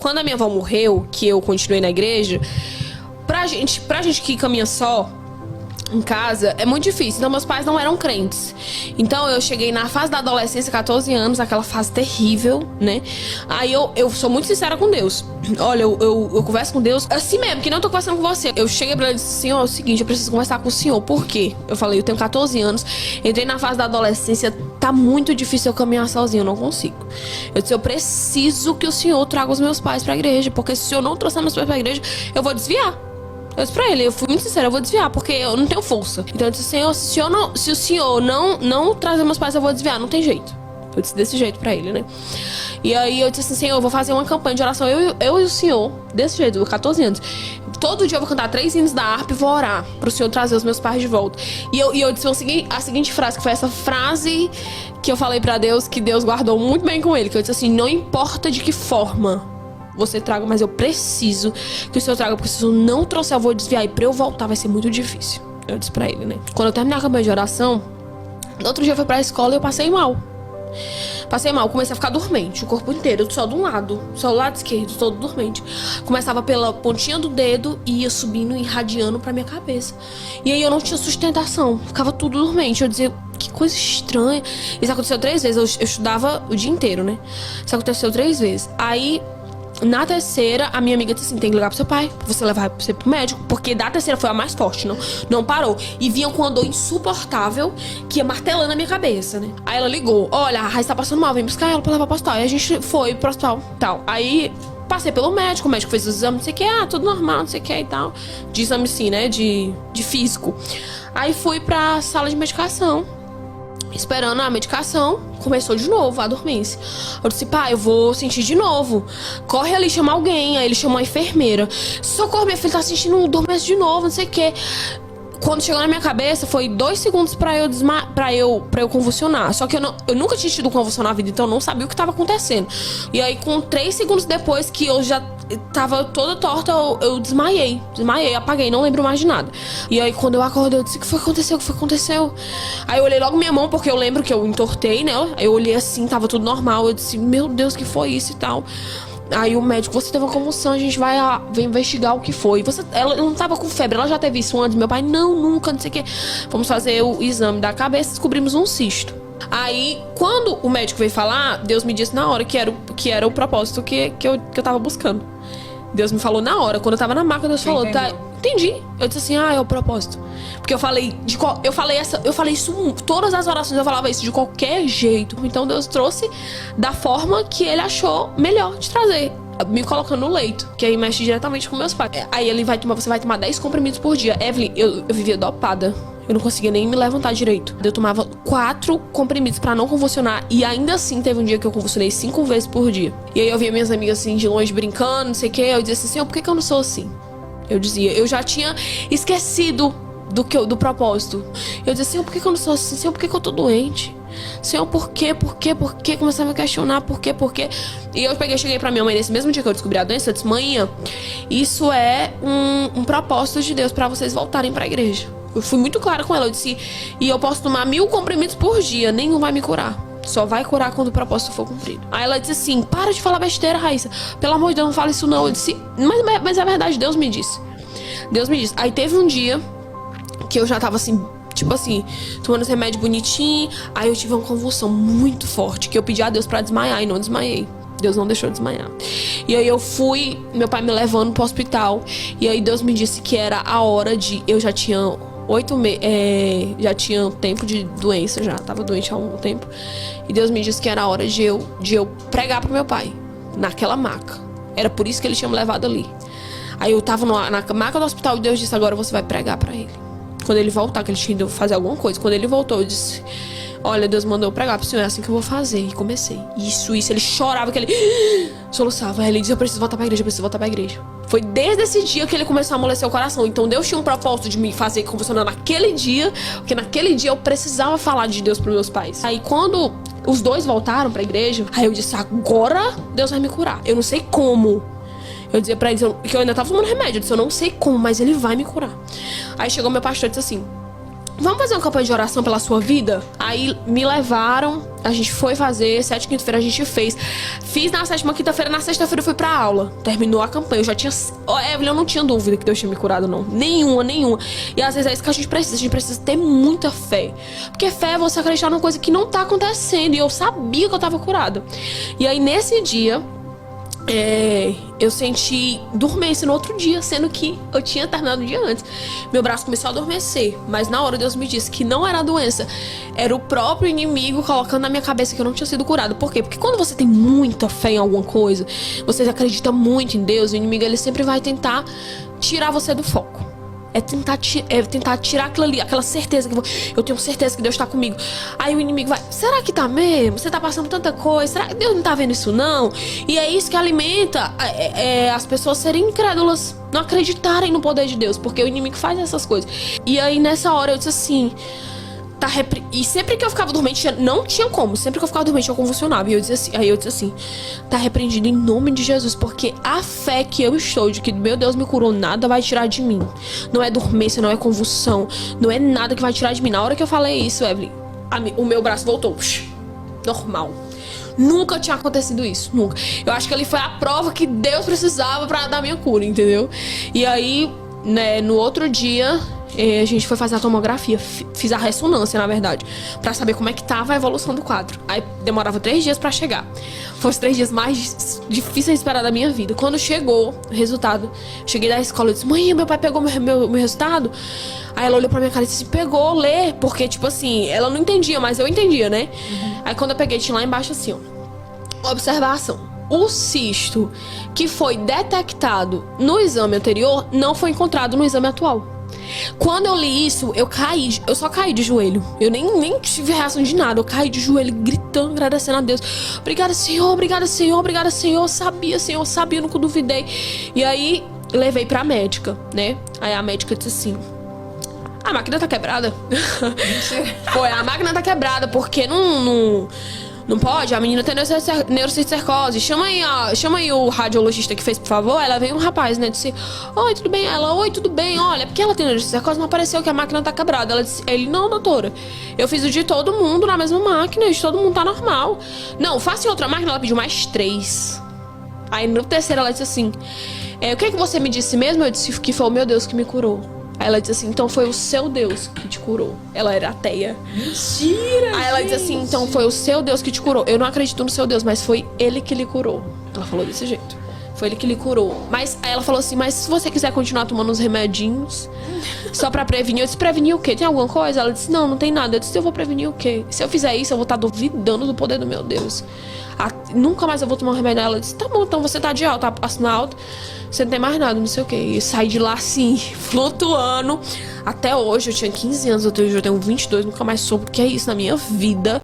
quando a minha avó morreu, que eu continuei na igreja, pra gente que caminha só em casa, é muito difícil. Então, meus pais não eram crentes. Então, eu cheguei na fase da adolescência, 14 anos, aquela fase terrível, né? Aí, eu sou muito sincera com Deus. Olha, eu converso com Deus assim mesmo, que não tô conversando com você. Eu cheguei pra ele e disse assim, ó, é o seguinte, eu preciso conversar com o senhor. Por quê? Eu falei, eu tenho 14 anos, entrei na fase da adolescência, tá muito difícil eu caminhar sozinho, eu não consigo. Eu disse, eu preciso que o senhor traga os meus pais pra igreja, porque se o senhor não trouxer meus pais pra igreja, eu vou desviar. Eu disse pra ele, eu fui muito sincera, eu vou desviar, porque eu não tenho força. Então eu disse, Senhor, se o senhor não trazer meus pais, eu vou desviar, não tem jeito. Eu disse desse jeito pra ele, né? E aí eu disse assim, Senhor, eu vou fazer uma campanha de oração, eu e o senhor, desse jeito, eu 14 anos. Todo dia eu vou cantar 3 hinos da harpa e vou orar pro senhor trazer os meus pais de volta. E eu disse a seguinte frase, que foi essa frase que eu falei pra Deus, que Deus guardou muito bem com ele, que eu disse assim, não importa de que forma você traga, mas eu preciso que o senhor traga, porque se eu não trouxer, eu vou desviar, e pra eu voltar vai ser muito difícil. Eu disse pra ele, né? Quando eu terminei a campanha de oração, no outro dia eu fui pra escola e eu passei mal. Comecei a ficar dormente, o corpo inteiro, só de um lado, só o lado esquerdo, todo dormente. Começava pela pontinha do dedo e ia subindo e irradiando pra minha cabeça. E aí eu não tinha sustentação, ficava tudo dormente. Eu dizia, que coisa estranha. Isso aconteceu 3 vezes, eu estudava o dia inteiro, né? Isso aconteceu 3 vezes. Aí, na terceira, a minha amiga disse assim, tem que ligar pro seu pai, pra você levar você pro médico, porque da terceira foi a mais forte, não parou. E vinha com uma dor insuportável, que ia martelando a minha cabeça, né? Aí ela ligou, olha, a Raíssa tá passando mal, vem buscar ela pra levar pro hospital. E a gente foi pro hospital, tal. Aí, passei pelo médico, o médico fez os exames, não sei o que, tudo normal, não sei o que e tal. De exame sim, né, de físico. Aí fui pra sala de medicação, esperando a medicação, começou de novo a dormência. Eu disse, pai, eu vou sentir de novo. Corre ali, chama alguém. Aí ele chamou a enfermeira. Socorro, minha filha tá sentindo dormência de novo, não sei o quê. Quando chegou na minha cabeça, foi 2 segundos pra eu convulsionar. Só que eu nunca tinha tido convulsão na vida, então eu não sabia o que tava acontecendo. E aí, com 3 segundos depois que eu já tava toda torta, eu desmaiei, apaguei, não lembro mais de nada. E aí, quando eu acordei, eu disse, o que foi que aconteceu? Aí eu olhei logo minha mão, porque eu lembro que eu entortei, né? Aí eu olhei assim, tava tudo normal. Eu disse, meu Deus, que foi isso e tal? Aí o médico, você teve uma convulsão, a gente vai investigar o que foi. Ela não tava com febre, ela já teve isso antes? Meu pai, não, nunca, não sei o que. Vamos fazer o exame da cabeça, descobrimos um cisto. Aí, quando o médico veio falar, Deus me disse na hora que era o propósito que eu tava buscando. Deus me falou na hora, quando eu tava na maca, Deus falou, tá, entendi. Eu disse assim, é o propósito. Porque eu falei isso, todas as orações eu falava isso de qualquer jeito. Então Deus trouxe da forma que ele achou melhor de trazer, me colocando no leito, que aí mexe diretamente com meus pais. Aí você vai tomar 10 comprimidos por dia. Evelyn, eu vivia dopada. Eu não conseguia nem me levantar direito. Eu tomava 4 comprimidos pra não convulsionar. E ainda assim, teve um dia que eu convulsionei 5 vezes por dia. E aí eu via minhas amigas assim, de longe, brincando, não sei o que. Eu dizia assim, Senhor, por que eu não sou assim? Eu dizia, eu já tinha esquecido do propósito. Eu dizia, Senhor, por que eu não sou assim? Senhor, por que eu tô doente? Senhor, por quê? Começava a questionar, por quê? E eu cheguei pra minha mãe nesse mesmo dia que eu descobri a doença. Eu disse, mãe, isso é um propósito de Deus pra vocês voltarem pra igreja. Eu fui muito clara com ela, eu disse, e eu posso tomar 1000 comprimidos por dia, nenhum vai me curar. Só vai curar quando o propósito for cumprido. Aí ela disse assim, para de falar besteira, Raíssa. Pelo amor de Deus, não fala isso não. Eu disse, mas é verdade, Deus me disse. Aí teve um dia que eu já tava assim, tipo assim, tomando esse remédio bonitinho. Aí eu tive uma convulsão muito forte, que eu pedi a Deus pra desmaiar e não desmaiei. Deus não deixou de desmaiar. E aí eu fui, meu pai me levando pro hospital. E aí Deus me disse que era a hora de... Eu já tinha 8 meses, já tinha tempo de doença, já tava doente há algum tempo. E Deus me disse que era a hora de eu pregar pro meu pai, naquela maca. Era por isso que ele tinha me levado ali. Aí eu tava na maca do hospital e Deus disse, agora você vai pregar pra ele. Quando ele voltar, que ele tinha ido fazer alguma coisa. Quando ele voltou, eu disse, olha, Deus mandou eu pregar pro senhor, é assim que eu vou fazer. E comecei. Isso, ele chorava, que ele soluçava. Aí ele dizia, eu preciso voltar pra igreja, Foi desde esse dia que ele começou a amolecer o coração. Então Deus tinha um propósito de me fazer convulsionar naquele dia, porque naquele dia eu precisava falar de Deus pros meus pais. Aí quando os dois voltaram pra igreja, aí eu disse, agora Deus vai me curar. Eu não sei como. Eu dizia pra eles que eu ainda tava tomando remédio. Eu disse, eu não sei como, mas ele vai me curar. Aí chegou meu pastor e disse assim, vamos fazer uma campanha de oração pela sua vida? Aí me levaram, a gente foi fazer, 7ª quinta-feira a gente fez. Fiz na 7ª quinta-feira, na sexta-feira eu fui pra aula. Terminou a campanha, eu já tinha... Evelyn, eu não tinha dúvida que Deus tinha me curado, não. Nenhuma. E às vezes é isso que a gente precisa ter muita fé. Porque fé é você acreditar numa coisa que não tá acontecendo. E eu sabia que eu tava curada. E aí nesse dia... eu senti dormência no outro dia, sendo que eu tinha terminado o dia antes. Meu braço começou a adormecer, mas na hora Deus me disse que não era a doença, era o próprio inimigo colocando na minha cabeça que eu não tinha sido curado. Por quê? Porque quando você tem muita fé em alguma coisa, você acredita muito em Deus, o inimigo ele sempre vai tentar tirar você do foco. É tentar tirar aquilo ali, aquela certeza que eu tenho certeza que Deus tá comigo. Aí o inimigo vai, será que tá mesmo? Você tá passando tanta coisa, será que Deus não tá vendo isso não? E é isso que alimenta as pessoas serem incrédulas, não acreditarem no poder de Deus, porque o inimigo faz essas coisas. E aí nessa hora eu disse assim, e sempre que eu ficava dormente, não tinha como. Sempre que eu ficava dormente, eu convulsionava. E eu dizia assim, aí eu disse assim, tá repreendido em nome de Jesus, porque a fé que eu estou de que meu Deus me curou, nada vai tirar de mim. Não é dormência, não é convulsão, não é nada que vai tirar de mim. Na hora que eu falei isso, Evelyn, o meu braço voltou normal. Nunca tinha acontecido isso, nunca. Eu acho que ali foi a prova que Deus precisava pra dar minha cura, entendeu? E aí, né, no outro dia... a gente foi fazer a tomografia, fiz a ressonância, na verdade, pra saber como é que tava a evolução do quadro. Aí demorava 3 dias pra chegar. Foi os 3 dias mais difíceis de esperar da minha vida. Quando chegou o resultado, cheguei da escola e disse, mãe, meu pai pegou meu resultado? Aí ela olhou pra minha cara e disse, pegou, lê. Porque, tipo assim, ela não entendia, mas eu entendia, né? Aí quando eu peguei, tinha lá embaixo assim, ó, observação. O cisto que foi detectado no exame anterior não foi encontrado no exame atual. Quando eu li isso, eu só caí de joelho. Eu nem tive reação de nada. Eu caí de joelho, gritando, agradecendo a Deus. Obrigada, Senhor, obrigada, Senhor, obrigada, Senhor. Senhor, sabia, nunca duvidei. E aí, levei pra médica, né? Aí a médica disse assim, a máquina tá quebrada. Foi, a máquina tá quebrada, porque não pode, a menina tem neurocistercose. Chama aí o radiologista que fez, por favor. Ela veio um rapaz, né? Disse, oi, tudo bem? Ela, oi, tudo bem? Olha, porque ela tem neurocistercose, não apareceu que a máquina tá quebrada. Ele, não, doutora. Eu fiz o de todo mundo na mesma máquina, de todo mundo tá normal. Não, faça em outra máquina. Ela pediu mais 3. Aí no terceiro ela disse assim, o que você me disse mesmo? Eu disse que foi o meu Deus que me curou. Aí ela disse assim, então foi o seu Deus que te curou. Ela era ateia. Mentira! Aí ela disse assim, então foi o seu Deus que te curou. Eu não acredito no seu Deus, mas foi ele que lhe curou. Ela falou desse jeito. Foi ele que lhe curou. Mas aí ela falou assim, mas se você quiser continuar tomando uns remedinhos só pra prevenir. Eu disse, prevenir o quê? Tem alguma coisa? Ela disse, não tem nada. Eu disse, eu vou prevenir o quê? Se eu fizer isso, eu vou estar duvidando do poder do meu Deus. Nunca mais eu vou tomar um remédio. Ela disse, tá bom, então você tá de alta, tá passando alto. Você não tem mais nada, não sei o quê. E saí de lá assim, flutuando. Até hoje, eu tinha 15 anos, eu tenho 22, nunca mais soube o que é isso na minha vida.